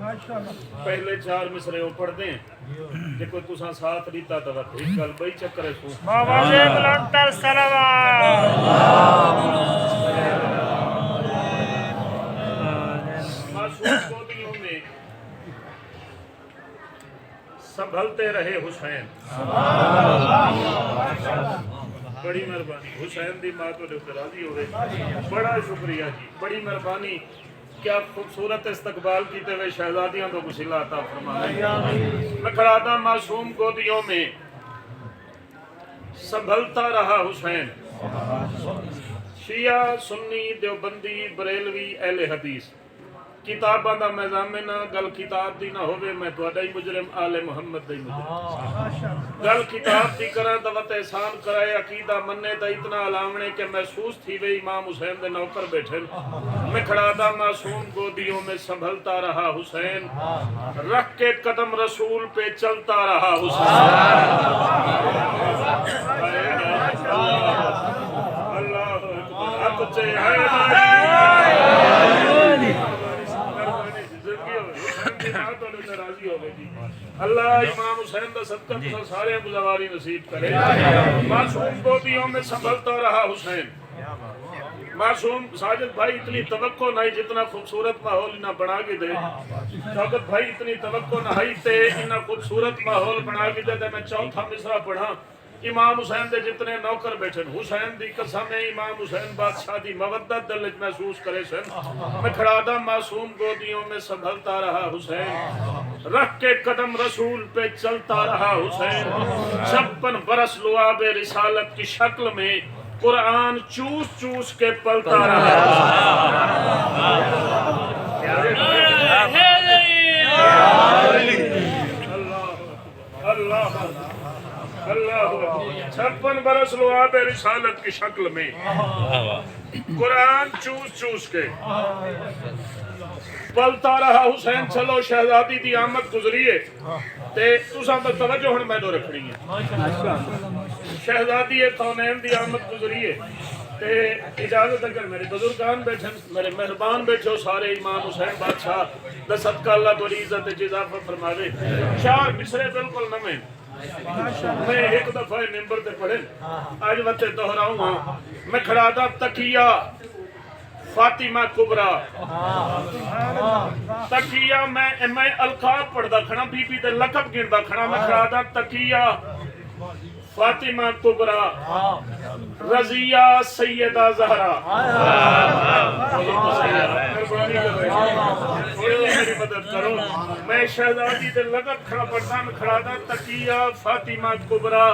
پہلے 4 مصرے پڑھ دیں کہ کوئی تسا ساتھ دیتا تو ایک گل بئی چکر ہے سو بابا جی بلندر سلام معصوم گودیوں میں سنبھلتے رہے حسین بڑی مہربانی حسین دی ماں تو راضی ہوئے بڑا شکریہ جی بڑی مہربانی کیا خوبصورت استقبال کیتے ہوئے شہزادیاں تو کچھ عطا فرمائے میں کھڑاتا معصوم گودیوں میں سنبھلتا رہا حسین شیعہ سنی دیوبندی بریلوی اہل حدیث کتاباں دا میزامن گل کتاب دی نہ ہوئے میں تہاڈا ہی مجرم آل محمد دا ہی مجرم گل کتاب دی کرا دوت احسان کرائے عقیدہ مننے دا اتنا علامنے کہ محسوس تھی وے امام حسین دے نوکر بیٹھے میں کھڑا دا معصوم گودیوں میں سنبھلتا رہا حسین رکھ کے قدم رسول پہ چلتا رہا حسین اللہ اکبر اللہ امام حسین دا صدقہ تو سارے گزواری نصیب کرے معصوم گودیوں میں سنبھلتا رہا حسین معصوم ساجد بھائی اتنی توقع نہیں جتنا خوبصورت ماحول انہاں بنا کے دے شوکت بھائی اتنی توقع نہیں تے انہاں خوبصورت ماحول بنا کے دے میں چوتھا مصرع پڑھا امام حسین دے جتنے نوکر بیٹھے حسین دی قسم امام حسین بادشاہ دی مودت دل محسوس کرے سن میں کھڑا دا معصوم گودیوں میں سنبھلتا رہا حسین رکھ کے قدم رسول پہ چلتا رہا حسین 56 برس لعاب رسالت کی شکل میں قرآن چوس چوس کے پلتا رہا اللہ اللہ 56 برس لعاب رسالت کی شکل میں قرآن چوس چوس کے پلتا رہا حسین چلو شہزادی دی آمد گزریے تے تساں دا توجہ ہن میں دو رکھنی ہے شہزادی کونین دی آمد گزریے تے اجازت اگر میرے بزرگان بیٹھے میرے مہربان بیٹھو سارے امام حسین بادشاہ دا صدقہ اللہ تو عزت اضافہ فرماوے 4 مصرے بالکل نویں میں ایک دفعہ ممبر تے پڑھے آج وقت دہراؤں ہاں میں کھڑا دا تقیہ فاطمہ کبرا تقیہ میں القاب پڑھدا کھڑا بی بی دے لقب گندا کھڑا میں کھڑا دا تقیہ فاطمہ کبرا رضیہ سیدہ زہرا میری مدد کرو میں شہزادی دے لقب کھڑا پڑھتا میں کھڑا دا تقیہ فاطمہ کبرا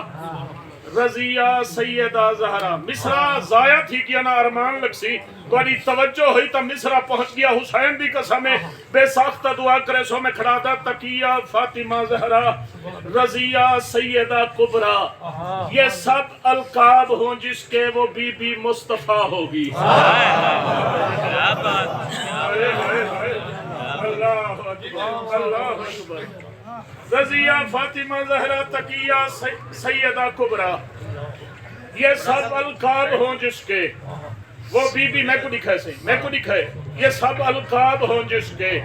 رضیہ سیدہ زہرا مصرع ضائع تھی کیا نا ارمان لگ سی کوئی توجہ ہوئی تا مصرع پہنچ گیا حسین دی قسم بے ساختہ دعا کرے سو میں کھڑا دا تقیہ فاطمہ زہرا رضیہ سیدہ کبرا یہ سب القاب ہوں جس کے وہ بی بی مصطفیٰ ہوگی اللہ اکبر رضیہ فاطمہ زہرا تقیہ سیدہ کبرا یہ سب القاب ہوں جس کے وہ بی بی میں کو دکھائے یہ سب القاب ہوں جس کے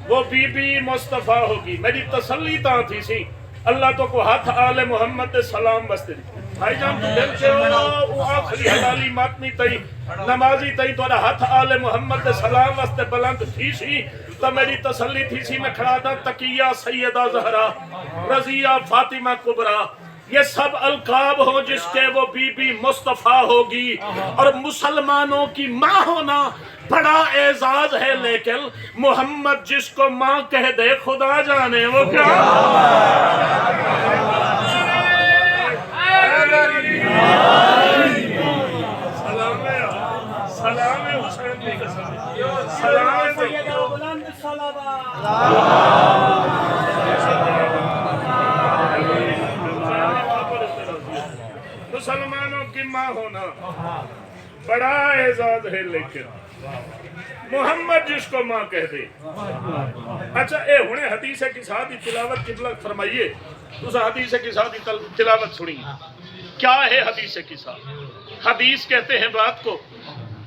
وہ بی بی مصطفیٰ ہوگی میری تسلی تاں تھی سی اللہ تو کو ہاتھ آل محمد دے سلام بستے بھائی جان تو دل سے وہ آخری حلالی ماتمی تئی نمازی تئی تو ہاتھ آل محمد دے سلام بستے بلند تھی سی تو میری تسلی تھی سی میں کھڑا دا تقیہ سیدہ زہرا رضیہ فاطمہ کبرا یہ سب القاب ہوں جس کے وہ بی بی مصطفیٰ ہوگی اور مسلمانوں کی ماں ہونا بڑا اعزاز ہے لیکن محمد جس کو ماں کہہ دے خدا جانے وہ کیا سلام حسین کی قسم سلام بلند مسلمانوں کی ماں ہونا بڑا اعزاز ہے لیکن محمد جس کو ماں کہہ دے اچھا اے ہونے حدیث کی ساتھی تلاوت قبلہ فرمائیے اس حدیث کی ساتھی تلاوت سنی کیا ہے حدیث کی ساتھ حدیث کہتے ہیں بات کو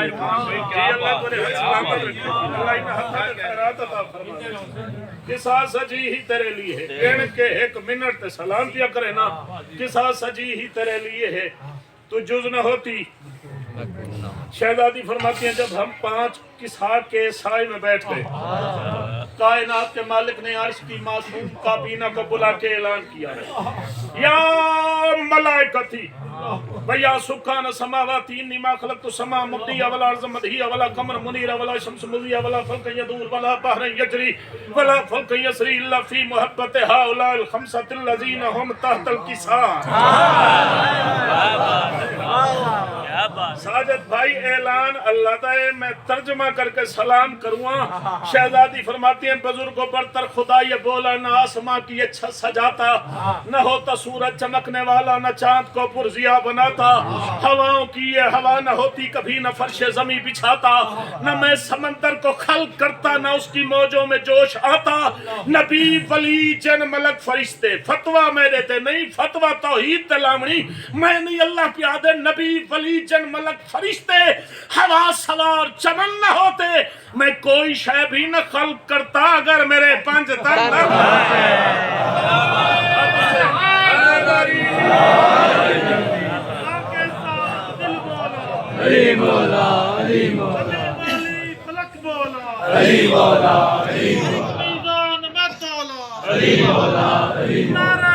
اللہ تیرے حج سلامت رکھے اللہ انہیں حتہ کے خیرات عطا فرما کسا سجی ہی تیرے لیے ہے گن کے ایک منٹ تے سلام کیا کرے نا کسا سجی ہی تیرے لیے ہے تو جز نہ ہوتی شہزادی فرماتی ہیں جب ہم 5 کسا کے سائے میں بیٹھ گئے کائنات کے مالک نے عرش کی معصوم کابینہ کو بلا کے اعلان کیا ہے یا ملائکتی ویا سکان سماواتی انی ما خلقت السماء مبدی ولا ارض مدہی ولا قمر منیر ولا شمس مضیہ ولا فلک یدور ولا بحر یجری ولا فلک یسری الا فی محبت هؤلاء الخمسة الذین هم تحت الکساء ساجد بھائی اعلان اللہ تعالی میں ترجمہ کر کے سلام کروں شہزادی فرماتی ہیں بزرگوں برتر خدا یہ بولا نہ آسمان کی یہ چھت سجاتا نہ ہوتا سورج چمکنے والا نہ چاند کو پرزیا بناتا ہواؤں کی یہ ہوا نہ ہوتی کبھی نہ فرش زمیں بچھاتا نہ میں سمندر کو خلق کرتا نہ اس کی موجوں میں جوش آتا نبی ولی جن ملک فرشتے فتوہ میں دیتے نہیں فتوہ توحید تلامنی میں نہیں اللہ پیادے نبی ولی جن ملک فرشتے ہوا سوار چمن نہ ہوتے میں کوئی شے بھی نہ خلق کرتا اگر میرے پنج تن نہ علی مولا علی مولا فلک بولا علی مولا علی مولا میدان میں تولا علی مولا علی مولا